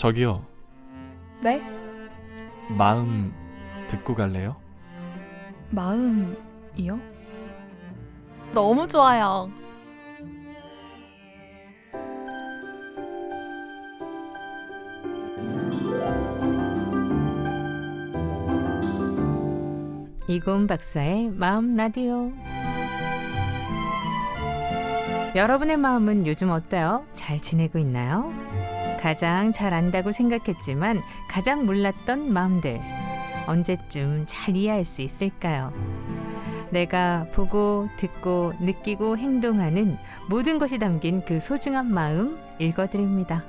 저기요, 네? 마음 듣고 갈래요? 마음이요? 너무 좋아요. 이고은 박사의 마음 라디오. 여러분의 마음은 요즘 어때요? 잘 지내고 있나요? 가장 잘 안다고 생각했지만 가장 몰랐던 마음들, 언제쯤 잘 이해할 수 있을까요? 내가 보고 듣고 느끼고 행동하는 모든 것이 담긴 그 소중한 마음 읽어드립니다.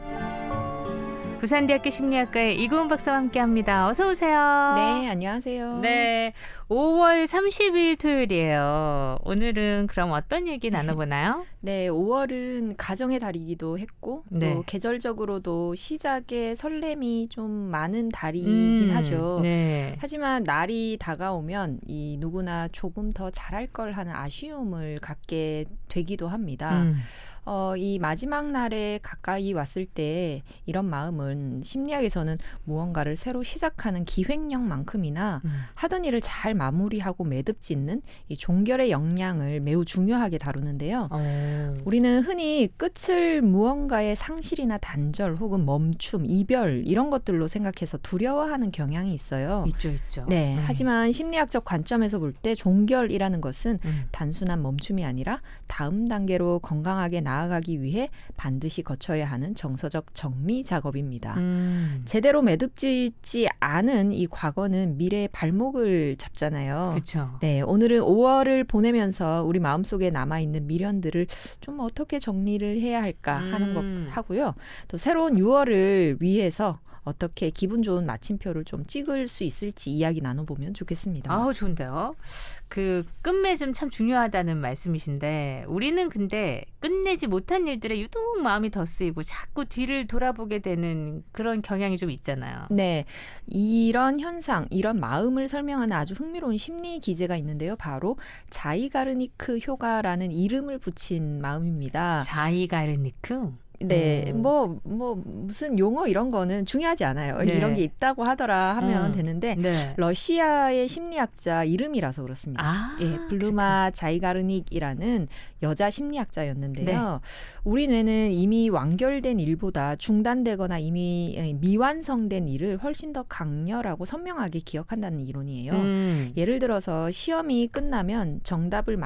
부산대학교 심리학과의 이고은 박사와 함께합니다. 어서 오세요. 네, 안녕하세요. 네, 5월 30일 토요일이에요. 오늘은 그럼 어떤 얘기 나눠보나요? 네, 5월은 가정의 달이기도 했고 네. 또 계절적으로도 시작의 설렘이 좀 많은 달이긴 하죠. 네. 하지만 날이 다가오면 이 누구나 조금 더 잘할 걸 하는 아쉬움을 갖게 되기도 합니다. 이 마지막 날에 가까이 왔을 때 이런 마음은 심리학에서는 무언가를 새로 시작하는 기획력만큼이나 하던 일을 잘 마무리하고 매듭 짓는 이 종결의 역량을 매우 중요하게 다루는데요. 우리는 흔히 끝을 무언가의 상실이나 단절 혹은 멈춤, 이별 이런 것들로 생각해서 두려워하는 경향이 있어요. 있죠. 네, 하지만 심리학적 관점에서 볼 때 종결이라는 것은 단순한 멈춤이 아니라 다음 단계로 건강하게 나아가기 위해 반드시 거쳐야 하는 정서적 정리 작업입니다. 제대로 매듭짓지 않은 이 과거는 미래의 발목을 잡잖아요. 그렇죠. 네, 오늘은 5월을 보내면서 우리 마음속에 남아있는 미련들을 좀 어떻게 정리를 해야 할까 하는 것 하고요. 또 새로운 6월을 위해서 어떻게 기분 좋은 마침표를 좀 찍을 수 있을지 이야기 나눠보면 좋겠습니다. 아우, 좋은데요. 그 끝맺음 참 중요하다는 말씀이신데 우리는 근데 끝내지 못한 일들에 유독 마음이 더 쓰이고 자꾸 뒤를 돌아보게 되는 그런 경향이 좀 있잖아요. 네, 이런 현상, 이런 마음을 설명하는 아주 흥미로운 심리 기제가 있는데요. 바로 자이가르니크 효과라는 이름을 붙인 마음입니다. 자이가르니크? 네, 무슨 용어 이런 거는 중요하지 않아요. 네. 이런 게 있다고 하더라 하면 되는데 네. 러시아의 심리학자 이름이라서 그렇습니다. 아, 예, 블루마 자이가르닉이라는 여자 심리학자였는데요. 우리 뇌는 이미 완결된 일보다 중단되거나 이미 미완성된 일을 훨씬 더 강렬하고 선명하게 기억한다는 이론이에요. 예를 들어서 시험이 끝나면 정답을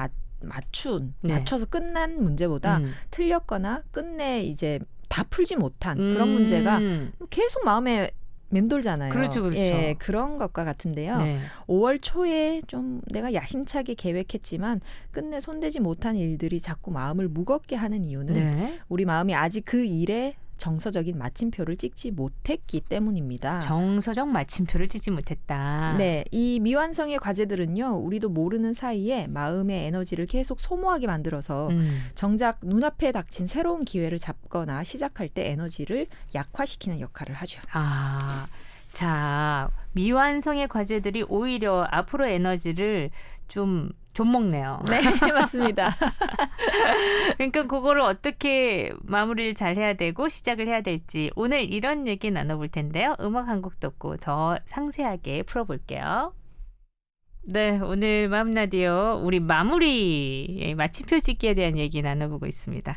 맞춰서 끝난 문제보다 틀렸거나 끝내 이제 다 풀지 못한 그런 문제가 계속 마음에 맴돌잖아요. 그렇죠. 예, 그런 것과 같은데요. 네. 5월 초에 좀 내가 야심차게 계획했지만 끝내 손대지 못한 일들이 자꾸 마음을 무겁게 하는 이유는 네. 우리 마음이 아직 그 일에 정서적인 마침표를 찍지 못했기 때문입니다. 정서적 마침표를 찍지 못했다. 네, 이 미완성의 과제들은요, 우리도 모르는 사이에 마음의 에너지를 계속 소모하게 만들어서 정작 눈앞에 닥친 새로운 기회를 잡거나 시작할 때 에너지를 약화시키는 역할을 하죠. 아, 자, 미완성의 과제들이 오히려 앞으로 에너지를 좀 먹네요. 네, 맞습니다. 그러니까 그거를 어떻게 마무리를 잘 해야 되고 시작을 해야 될지 오늘 이런 얘기 나눠볼 텐데요. 음악 한 곡 듣고 더 상세하게 풀어볼게요. 네, 오늘 마음 라디오 우리 마무리 마침표 찍기에 대한 얘기 나눠보고 있습니다.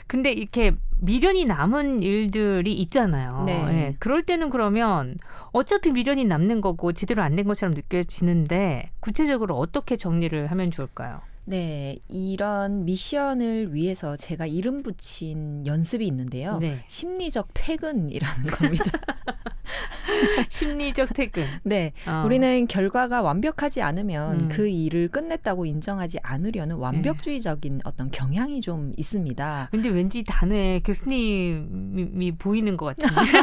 근데 이렇게 미련이 남은 일들이 있잖아요. 네. 예, 그럴 때는 그러면 어차피 미련이 남는 거고 제대로 안 된 것처럼 느껴지는데 구체적으로 어떻게 정리를 하면 좋을까요? 네, 이런 미션을 위해서 제가 이름 붙인 연습이 있는데요. 네. 심리적 퇴근이라는 겁니다. 심리적 퇴근. 네, 우리는 결과가 완벽하지 않으면 그 일을 끝냈다고 인정하지 않으려는 완벽주의적인 어떤 경향이 좀 있습니다. 근데 왠지 단어에 교수님이 보이는 것 같은데.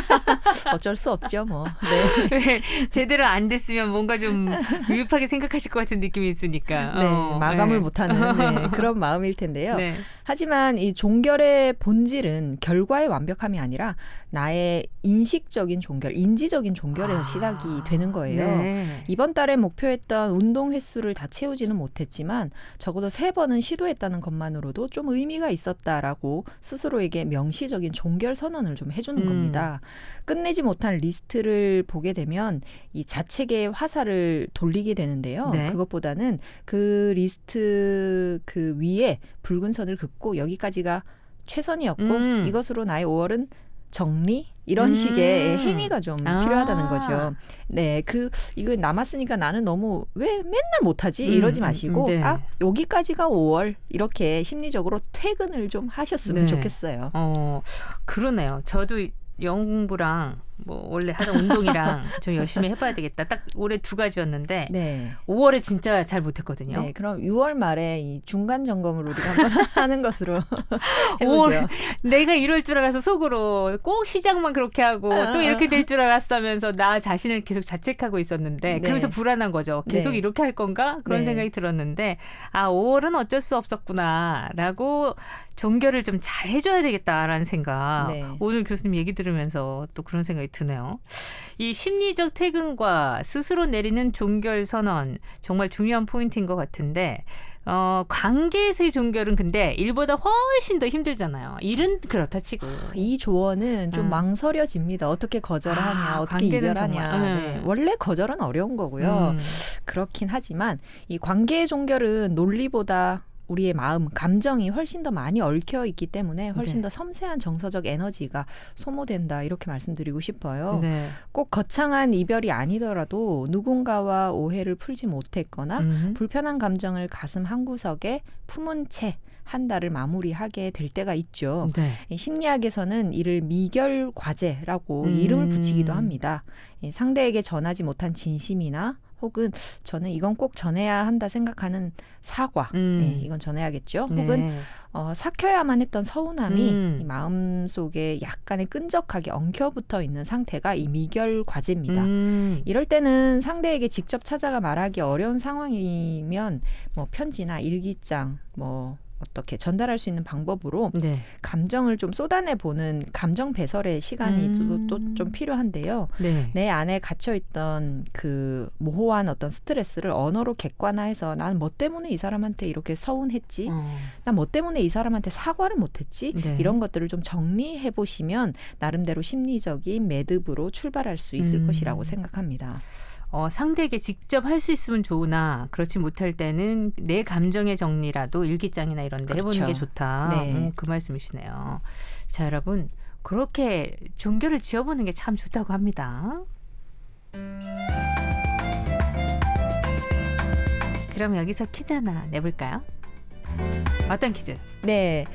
어쩔 수 없죠, 뭐. 네. 제대로 안 됐으면 뭔가 좀 미흡하게 생각하실 것 같은 느낌이 있으니까. 네, 마감을 못 못하는 네, 그런 마음일 텐데요. 네. 하지만 이 종결의 본질은 결과의 완벽함이 아니라 나의 인식적인 종결, 인지적인 종결에서 시작이 되는 거예요. 네. 이번 달에 목표했던 운동 횟수를 다 채우지는 못했지만 적어도 3번은 시도했다는 것만으로도 좀 의미가 있었다라고 스스로에게 명시적인 종결 선언을 좀 해주는 겁니다. 끝내지 못한 리스트를 보게 되면 이 자책의 화살을 돌리게 되는데요. 네. 그것보다는 그 리스트 그 위에 붉은 선을 긋고 여기까지가 최선이었고 이것으로 나의 5월은 정리 이런 식의 행위가 좀 필요하다는 거죠. 네, 이거 남았으니까 나는 너무 왜 맨날 못하지 이러지 마시고 네. 여기까지가 5월 이렇게 심리적으로 퇴근을 좀 하셨으면 네. 좋겠어요. 그러네요. 저도 영어 공부랑 뭐 원래 하던 운동이랑 좀 열심히 해봐야 되겠다. 딱 올해 2가지였는데 네. 5월에 진짜 잘 못했거든요. 네, 그럼 6월 말에 이 중간 점검을 우리가 한번 하는 것으로 5월 해보죠. 내가 이럴 줄 알아서 속으로 꼭 시작만 그렇게 하고 또 이렇게 될 줄 알았다면서 나 자신을 계속 자책하고 있었는데 네. 그러면서 불안한 거죠. 계속 네. 이렇게 할 건가? 그런 네. 생각이 들었는데 5월은 어쩔 수 없었구나라고 종결을 좀 잘 해줘야 되겠다라는 생각. 네. 오늘 교수님 얘기 들으면서 또 그런 생각이 드네요. 이 심리적 퇴근과 스스로 내리는 종결 선언 정말 중요한 포인트인 것 같은데 관계에서의 종결은 근데 일보다 훨씬 더 힘들잖아요. 일은 그렇다 치고. 이 조언은 좀 망설여집니다. 어떻게 거절하냐, 어떻게 관계는 이별하냐. 정말, 네, 원래 거절은 어려운 거고요. 그렇긴 하지만 이 관계의 종결은 논리보다 우리의 마음, 감정이 훨씬 더 많이 얽혀 있기 때문에 훨씬 더 섬세한 정서적 에너지가 소모된다 이렇게 말씀드리고 싶어요. 네. 꼭 거창한 이별이 아니더라도 누군가와 오해를 풀지 못했거나 불편한 감정을 가슴 한구석에 품은 채 한 달을 마무리하게 될 때가 있죠. 네. 이 심리학에서는 이를 미결 과제라고 이름을 붙이기도 합니다. 상대에게 전하지 못한 진심이나 혹은 저는 이건 꼭 전해야 한다 생각하는 사과, 네, 이건 전해야겠죠. 네. 혹은 삭혀야만 했던 서운함이 이 마음속에 약간의 끈적하게 엉켜붙어 있는 상태가 이 미결 과제입니다. 이럴 때는 상대에게 직접 찾아가 말하기 어려운 상황이면 뭐 편지나 일기장, 뭐 어떻게 전달할 수 있는 방법으로 네. 감정을 좀 쏟아내보는 감정 배설의 시간이 또 좀 필요한데요. 네. 내 안에 갇혀있던 그 모호한 어떤 스트레스를 언어로 객관화해서 난 뭐 때문에 이 사람한테 이렇게 서운했지? 난 뭐 때문에 이 사람한테 사과를 못했지? 네. 이런 것들을 좀 정리해보시면 나름대로 심리적인 매듭으로 출발할 수 있을 것이라고 생각합니다. 상대에게 직접 할 수 있으면 좋으나 그렇지 못할 때는 내 감정의 정리라도 일기장이나 이런 데 해보는 그렇죠. 게 좋다. 네. 그 말씀이시네요. 자, 여러분 그렇게 종교를 지어보는 게 참 좋다고 합니다. 그럼 여기서 퀴즈 하나 내볼까요? 어떤 퀴즈? 네.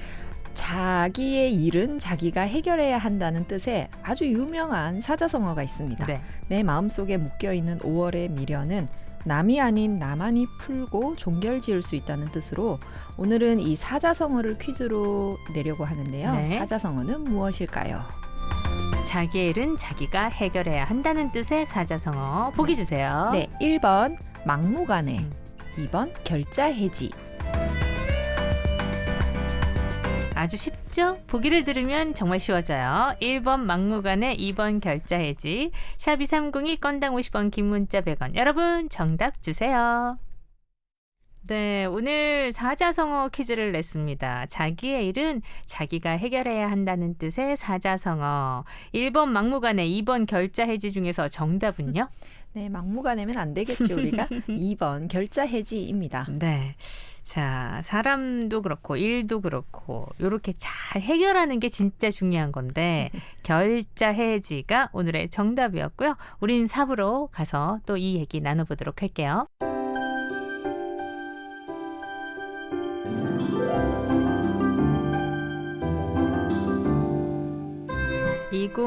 자기의 일은 자기가 해결해야 한다는 뜻의 아주 유명한 사자성어가 있습니다. 네. 내 마음속에 묶여있는 5월의 미련은 남이 아닌 나만이 풀고 종결지을 수 있다는 뜻으로 오늘은 이 사자성어를 퀴즈로 내려고 하는데요. 네. 사자성어는 무엇일까요? 자기의 일은 자기가 해결해야 한다는 뜻의 사자성어 보기 주세요. 네, 1번 막무가내, 2번 결자해지. 아주 쉽죠? 보기를 들으면 정말 쉬워져요. 1번 막무가내, 2번 결자해지. 샵 2302 건당 50원, 긴 문자 100원. 여러분 정답 주세요. 네, 오늘 사자성어 퀴즈를 냈습니다. 자기의 일은 자기가 해결해야 한다는 뜻의 사자성어. 1번 막무가내, 2번 결자해지 중에서 정답은요? 네, 막무가내면 안 되겠죠, 우리가. 2번 결자해지입니다. 네. 자, 사람도 그렇고 일도 그렇고 이렇게 잘 해결하는 게 진짜 중요한 건데 결자해지가 오늘의 정답이었고요. 우린 4부로 가서 또 이 얘기 나눠보도록 할게요.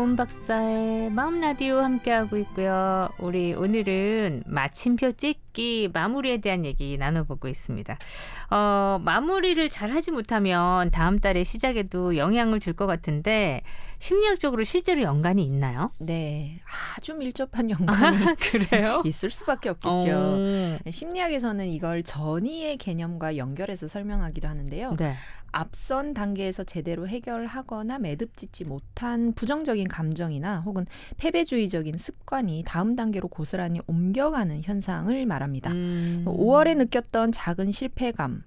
고은 박사의 마음 라디오 함께하고 있고요. 우리 오늘은 마침표 찍기 마무리에 대한 얘기 나눠보고 있습니다. 마무리를 잘 하지 못하면 다음 달의 시작에도 영향을 줄 것 같은데 심리학적으로 실제로 연관이 있나요? 네, 아주 밀접한 연관이 그래요? 있을 수밖에 없겠죠. 심리학에서는 이걸 전이의 개념과 연결해서 설명하기도 하는데요. 네. 앞선 단계에서 제대로 해결하거나 매듭짓지 못한 부정적인 감정이나 혹은 패배주의적인 습관이 다음 단계로 고스란히 옮겨가는 현상을 말합니다. 5월에 느꼈던 작은 실패감,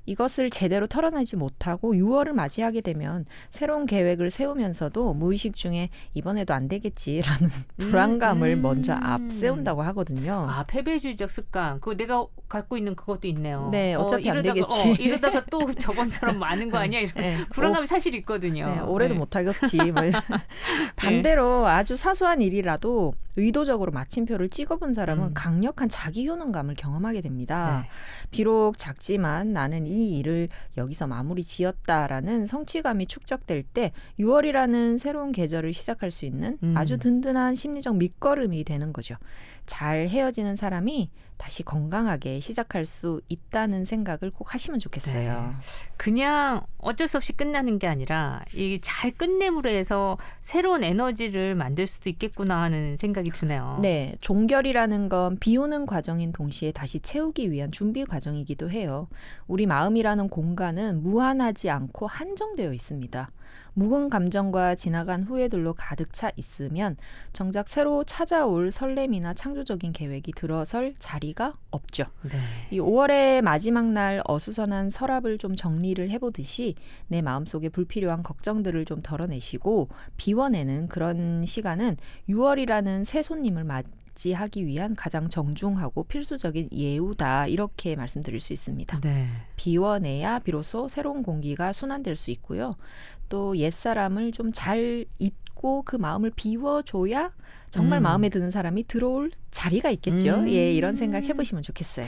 이것을 제대로 털어내지 못하고 6월을 맞이하게 되면 새로운 계획을 세우면서도 무의식 중에 이번에도 안 되겠지라는 불안감을 먼저 앞세운다고 하거든요. 아, 패배주의적 습관. 그거 내가 갖고 있는 그것도 있네요. 네, 어차피 안 되겠지. 이러다가 또 저번처럼 많은 거 아니야? 이런 네, 불안감이 사실 있거든요. 네, 올해도 네. 못하겠지. 뭐. 반대로 아주 사소한 일이라도 의도적으로 마침표를 찍어본 사람은 강력한 자기 효능감을 경험하게 됩니다. 네. 비록 작지만 나는 이 일을 여기서 마무리 지었다라는 성취감이 축적될 때 6월이라는 새로운 계절을 시작할 수 있는 아주 든든한 심리적 밑거름이 되는 거죠. 잘 헤어지는 사람이 다시 건강하게 시작할 수 있다는 생각을 꼭 하시면 좋겠어요. 네. 그냥 어쩔 수 없이 끝나는 게 아니라 이 잘 끝냄으로 해서 새로운 에너지를 만들 수도 있겠구나 하는 생각이 드네요. 네, 종결이라는 건 비우는 과정인 동시에 다시 채우기 위한 준비 과정이기도 해요. 우리 마음이라는 공간은 무한하지 않고 한정되어 있습니다. 묵은 감정과 지나간 후회들로 가득 차 있으면 정작 새로 찾아올 설렘이나 창조적인 계획이 들어설 자리가 없죠. 네. 이 5월의 마지막 날 어수선한 서랍을 좀 정리를 해보듯이 내 마음속에 불필요한 걱정들을 좀 덜어내시고 비워내는 그런 시간은 6월이라는 새 손님을 맞이하기 위한 가장 정중하고 필수적인 예우다, 이렇게 말씀드릴 수 있습니다. 네. 비워내야 비로소 새로운 공기가 순환될 수 있고요. 또 옛사람을 좀 잘 잊고 그 마음을 비워줘야 정말 마음에 드는 사람이 들어올 자리가 있겠죠. 예, 이런 생각 해보시면 좋겠어요.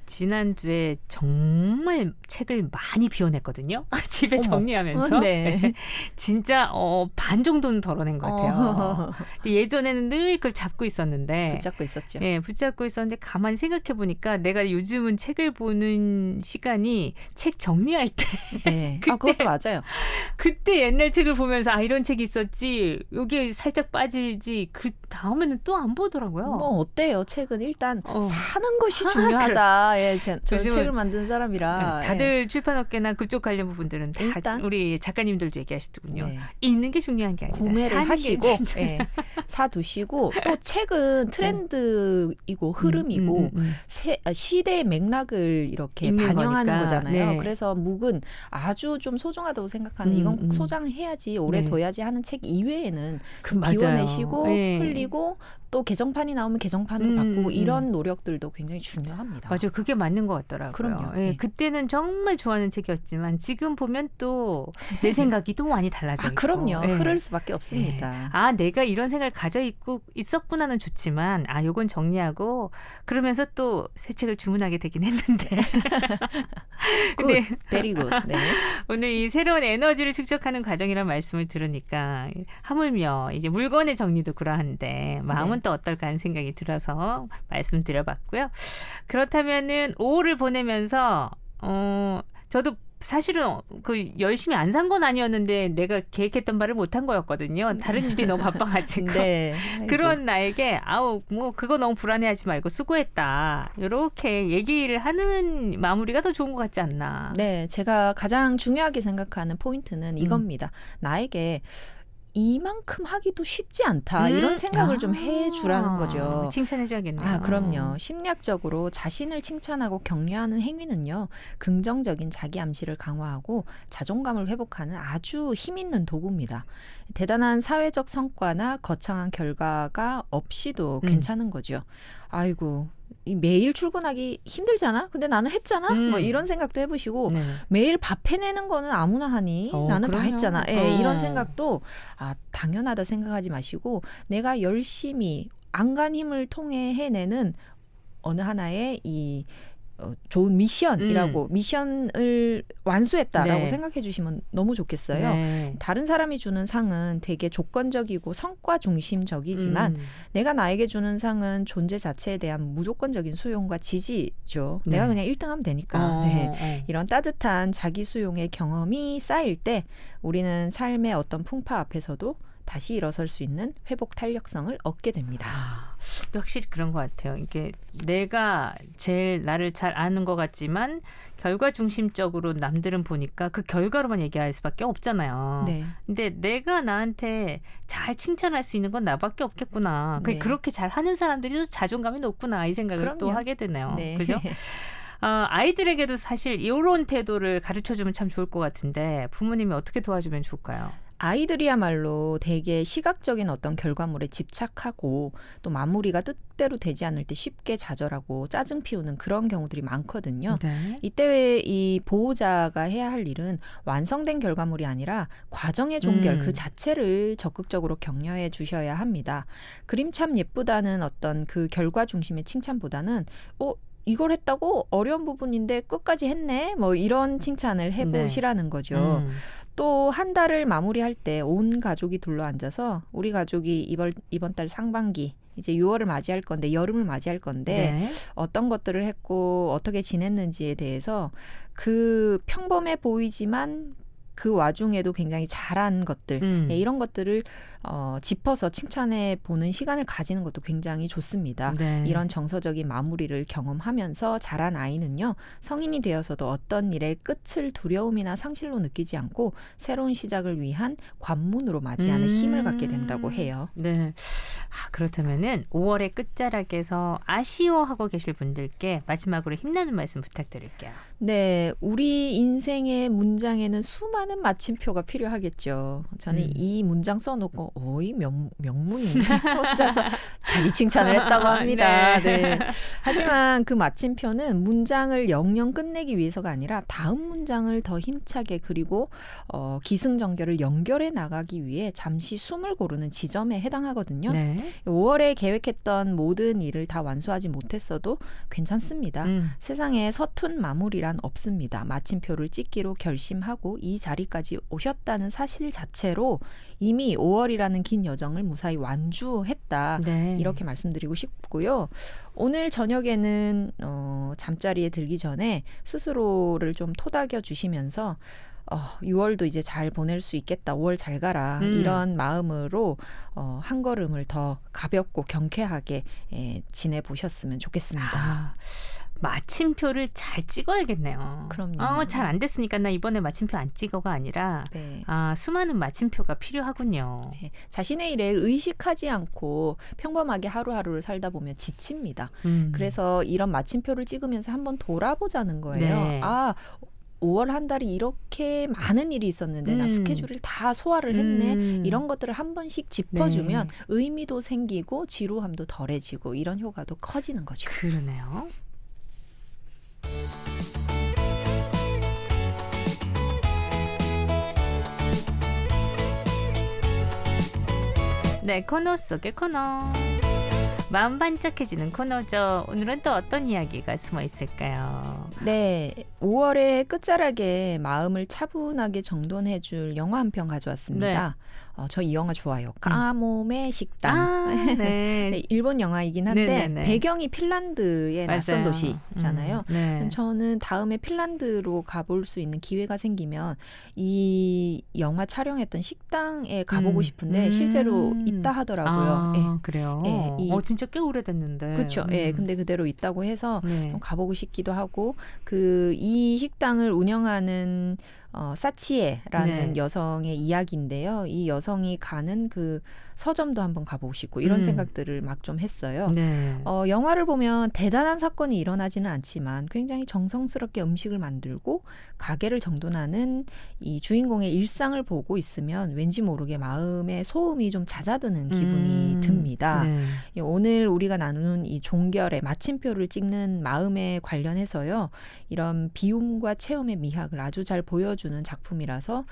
지난주에 정말 책을 많이 비워냈거든요. 집에 어머. 정리하면서. 네. 진짜 반 정도는 덜어낸 것 같아요. 근데 예전에는 늘 그걸 잡고 있었는데. 붙잡고 있었죠. 네, 붙잡고 있었는데 가만히 생각해 보니까 내가 요즘은 책을 보는 시간이 책 정리할 때 네. 그것도 맞아요. 그때 옛날 책을 보면서 아 이런 책이 있었지 여기 살짝 빠지지 그 다음에는 또 안 보더라고요. 뭐 어때요? 책은 일단 사는 것이 그래. 중요하다. 예, 저는 요즘은 책을 만든 사람이라. 다들 출판업계나 그쪽 관련 부분들은 다 일단 우리 작가님들도 얘기하시더군요. 네. 읽는 게 중요한 게 아니다. 구매를 사는 하시고 게 중요해. 예, 사두시고 또 책은 트렌드이고 흐름이고 시대의 맥락을 이렇게 읽는 반영하는 거니까. 거잖아요. 네. 그래서 묵은 아주 좀 소중하다고 생각하는 이건 꼭 소장해야지 오래 네. 둬야지 하는 책 이외에는 맞아요. 비워내시고 네. 흘리고 또 개정판이 나오면 개정판으로 바꾸고 음. 이런 노력들도 굉장히 중요합니다. 맞아요. 그게 맞는 것 같더라고요. 그럼요. 예, 네. 그때는 정말 좋아하는 책이었지만 지금 보면 또 내 생각이 또 많이 달라져 있고. 그럼요. 예. 흐를 수밖에 없습니다. 예. 아, 내가 이런 생각을 가져 있었구나는 좋지만 아, 요건 정리하고 그러면서 또 새 책을 주문하게 되긴 했는데. 근데 베리 굿. 네. 오늘 이 새로운 에너지를 축적하는 과정이라는 말씀을 들으니까 하물며 이제 물건의 정리도 그러한데 마음은 또 어떨까 하는 생각이 들어서 말씀드려봤고요. 그렇다면은 5월을 보내면서 저도 사실은 그 열심히 안 산 건 아니었는데 내가 계획했던 바를 못한 거였거든요. 다른 일이 너무 바빠가지고. 네. 그런 나에게 아우 뭐 그거 너무 불안해하지 말고 수고했다. 이렇게 얘기를 하는 마무리가 더 좋은 것 같지 않나. 네, 제가 가장 중요하게 생각하는 포인트는 이겁니다. 나에게 이만큼 하기도 쉽지 않다. 이런 생각을 좀 해주라는 거죠. 칭찬해줘야겠네요. 그럼요. 심리학적으로 자신을 칭찬하고 격려하는 행위는요, 긍정적인 자기 암시를 강화하고 자존감을 회복하는 아주 힘있는 도구입니다. 대단한 사회적 성과나 거창한 결과가 없이도 괜찮은 거죠. 아이고, 매일 출근하기 힘들잖아? 근데 나는 했잖아? 뭐 이런 생각도 해보시고, 네. 매일 밥 해내는 거는 아무나 하니? 나는 그럼요. 다 했잖아. 예, 이런 생각도 당연하다 생각하지 마시고, 내가 열심히 안간 힘을 통해 해내는 어느 하나의 이 좋은 미션이라고 미션을 완수했다라고 네. 생각해 주시면 너무 좋겠어요. 네. 다른 사람이 주는 상은 되게 조건적이고 성과 중심적이지만 내가 나에게 주는 상은 존재 자체에 대한 무조건적인 수용과 지지죠. 네. 내가 그냥 1등하면 되니까. 네. 이런 따뜻한 자기 수용의 경험이 쌓일 때 우리는 삶의 어떤 풍파 앞에서도 다시 일어설 수 있는 회복 탄력성을 얻게 됩니다. 확실히 그런 것 같아요. 이게 내가 제일 나를 잘 아는 것 같지만 결과 중심적으로 남들은 보니까 그 결과로만 얘기할 수밖에 없잖아요. 네. 근데 내가 나한테 잘 칭찬할 수 있는 건 나밖에 없겠구나. 네. 그렇게 잘하는 사람들이 또 자존감이 높구나 이 생각을 또 그럼요. 하게 되네요. 네. 그죠? 아이들에게도 사실 이런 태도를 가르쳐주면 참 좋을 것 같은데 부모님이 어떻게 도와주면 좋을까요? 아이들이야말로 되게 시각적인 어떤 결과물에 집착하고 또 마무리가 뜻대로 되지 않을 때 쉽게 좌절하고 짜증 피우는 그런 경우들이 많거든요. 네. 이때 이 보호자가 해야 할 일은 완성된 결과물이 아니라 과정의 종결 그 자체를 적극적으로 격려해 주셔야 합니다. 그림 참 예쁘다는 어떤 그 결과 중심의 칭찬보다는 이걸 했다고 어려운 부분인데 끝까지 했네 뭐 이런 칭찬을 해보시라는 거죠. 또 한 달을 마무리할 때 온 가족이 둘러앉아서 우리 가족이 이번 달 상반기 이제 6월을 맞이할 건데 여름을 맞이할 건데 네. 어떤 것들을 했고 어떻게 지냈는지에 대해서 그 평범해 보이지만 그 와중에도 굉장히 잘한 것들 이런 것들을 짚어서 칭찬해 보는 시간을 가지는 것도 굉장히 좋습니다. 네. 이런 정서적인 마무리를 경험하면서 자란 아이는요. 성인이 되어서도 어떤 일의 끝을 두려움이나 상실로 느끼지 않고 새로운 시작을 위한 관문으로 맞이하는 힘을 갖게 된다고 해요. 네. 그렇다면은 5월의 끝자락에서 아쉬워하고 계실 분들께 마지막으로 힘나는 말씀 부탁드릴게요. 네, 우리 인생의 문장에는 수많은 마침표가 필요하겠죠. 저는 이 문장 써놓고 이 명문인데 혼자서 자기 칭찬을 했다고 합니다. 네. 하지만 그 마침표는 문장을 영영 끝내기 위해서가 아니라 다음 문장을 더 힘차게 그리고 기승전결을 연결해 나가기 위해 잠시 숨을 고르는 지점에 해당하거든요. 네. 5월에 계획했던 모든 일을 다 완수하지 못했어도 괜찮습니다. 세상에 서툰 마무리란 없습니다. 마침표를 찍기로 결심하고 이 자리까지 오셨다는 사실 자체로 이미 5월이라는 긴 여정을 무사히 완주했다. 네. 이렇게 말씀드리고 싶고요. 오늘 저녁에는 잠자리에 들기 전에 스스로를 좀 토닥여 주시면서 6월도 이제 잘 보낼 수 있겠다. 5월 잘 가라. 이런 마음으로 한 걸음을 더 가볍고 경쾌하게 지내보셨으면 좋겠습니다. 마침표를 잘 찍어야겠네요. 그럼요. 잘 안 됐으니까 나 이번에 마침표 안 찍어가 아니라 네. 수많은 마침표가 필요하군요. 네. 자신의 일에 의식하지 않고 평범하게 하루하루를 살다 보면 지칩니다. 그래서 이런 마침표를 찍으면서 한번 돌아보자는 거예요. 네. 5월 한 달이 이렇게 많은 일이 있었는데 나 스케줄을 다 소화를 했네. 이런 것들을 한 번씩 짚어주면 의미도 생기고 지루함도 덜해지고 이런 효과도 커지는 거죠. 그러네요. 네, 코너 속의 코너. 마음 반짝해지는 코너죠. 오늘은 또 어떤 이야기가 숨어 있을까요? 네, 5월의 끝자락에 마음을 차분하게 정돈해줄 영화 한 편 가져왔습니다. 저 이 영화 좋아요. 까몸의 식당. 네. 네, 일본 영화이긴 한데 네네네. 배경이 핀란드의 낯선 맞아요. 도시잖아요. 네. 저는 다음에 핀란드로 가볼 수 있는 기회가 생기면 이 영화 촬영했던 식당에 가보고 싶은데 실제로 있다 하더라고요. 예. 그래요? 진짜 꽤 오래됐는데. 그렇죠. 예, 근데 그대로 있다고 해서 네. 좀 가보고 싶기도 하고 이 식당을 운영하는 사치에라는 네. 여성의 이야기인데요. 이 여성이 가는 그 서점도 한번 가보고 싶고 이런 생각들을 막 좀 했어요. 네. 영화를 보면 대단한 사건이 일어나지는 않지만 굉장히 정성스럽게 음식을 만들고 가게를 정돈하는 이 주인공의 일상을 보고 있으면 왠지 모르게 마음에 소음이 좀 잦아드는 기분이 듭니다. 네. 오늘 우리가 나누는 이 종결의 마침표를 찍는 마음에 관련해서요. 이런 비움과 체험의 미학을 아주 잘 보여주는 작품이라서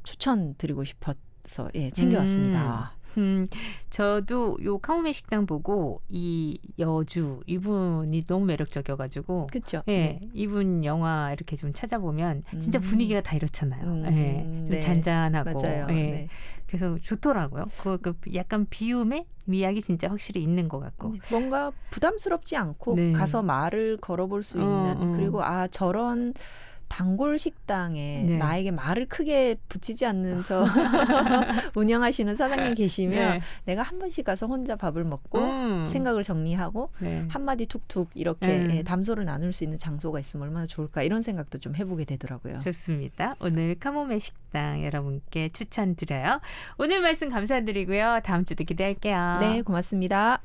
추천드리고 싶어서 챙겨왔습니다. 저도 요 카모메 식당 보고 이 여주 이분이 너무 매력적이어가지고 그렇죠. 예, 이분 영화 이렇게 좀 찾아보면 진짜 분위기가 다 이렇잖아요. 예, 좀 네. 잔잔하고. 맞아요. 예. 네. 그래서 좋더라고요. 그 약간 비움의 미학이 진짜 확실히 있는 것 같고. 뭔가 부담스럽지 않고 네. 가서 말을 걸어볼 수 있는 그리고 저런 단골 식당에 네. 나에게 말을 크게 붙이지 않는 저 운영하시는 사장님 계시면 네. 내가 한 번씩 가서 혼자 밥을 먹고 생각을 정리하고 네. 한마디 툭툭 이렇게 담소를 나눌 수 있는 장소가 있으면 얼마나 좋을까 이런 생각도 좀 해보게 되더라고요. 좋습니다. 오늘 카모메 식당 여러분께 추천드려요. 오늘 말씀 감사드리고요. 다음 주도 기대할게요. 네, 고맙습니다.